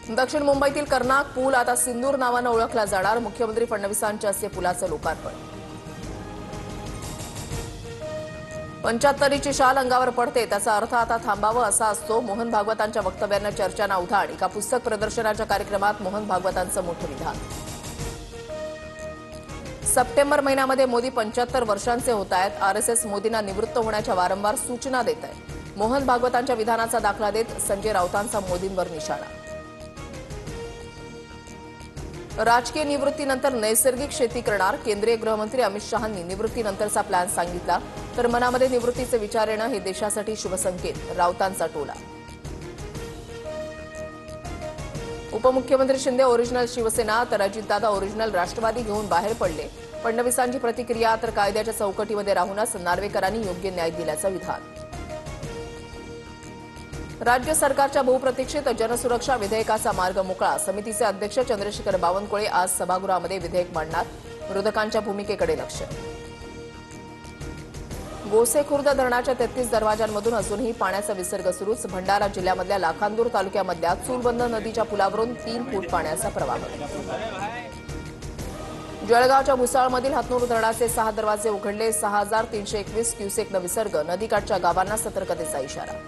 दक्षिण मुंबईतील कर्नाक पूल आता सिंदूर नावानं ओळखला जाणार. मुख्यमंत्री फडणवीसांच्या हस्ते पुलाचं लोकार्पण. 75ची शाल अंगावर पडते त्याचा अर्थ आता थांबावं असा असतो. मोहन भागवतांच्या वक्तव्यानं चर्चांना उधाण. एका पुस्तक प्रदर्शनाच्या कार्यक्रमात मोहन भागवतांचं मोठं विधान. सप्टेंबर महिन्यामध्ये मोदी 75 वर्षांचे होत आहेत. आरएसएस मोदींना निवृत्त होण्याच्या वारंवार सूचना देत आहे. मोहन भागवतांच्या विधानाचा दाखला देत संजय राऊतांचा मोदींवर निशाणा. राजकीय निवृत्तीनंतर नैसर्गिक शेती करणार. केंद्रीय गृहमंत्री अमित शहांनी निवृत्तीनंतरचा प्लॅन सांगितला. तर मनामध्ये निवृत्तीचे विचार येणं हे देशासाठी शुभसंकेत. राऊतांचा टोला. उपमुख्यमंत्री शिंदे ओरिजिनल शिवसेना तर अजितदादा ओरिजिनल राष्ट्रवादी घेऊन बाहेर पडले. फडणवीसांची प्रतिक्रिया. तर कायद्याच्या चौकटीमध्ये राहूनच नार्वेकरांनी योग्य न्याय दिल्याचं विधान. राज्य सरकारच्या बहुप्रतीक्षित जनसुरक्षा विधेयकाचा मार्ग मोकळा. समितीचे अध्यक्ष चंद्रशेखर बावनकुळे आज सभागृहामध्ये विधेयक मांडणार. विरोधकांच्या भूमिकेकडे लक्ष. गोसेखुर्द धरणाच्या 33 दरवाजांमधून अजूनही पाण्याचा विसर्ग सुरूच. भंडारा जिल्ह्यामधल्या लाखांदूर तालुक्यामधल्या चूलबंद नदीच्या पुलावरून 3 फूट पाण्याचा प्रवाह. जळगावच्या भुसावळमधील हतनूर धरणाचे 6 दरवाजे उघडले. 6321 क्युसेकनं विसर्ग. नदीकाठच्या गावांना सतर्कतेचा इशारा.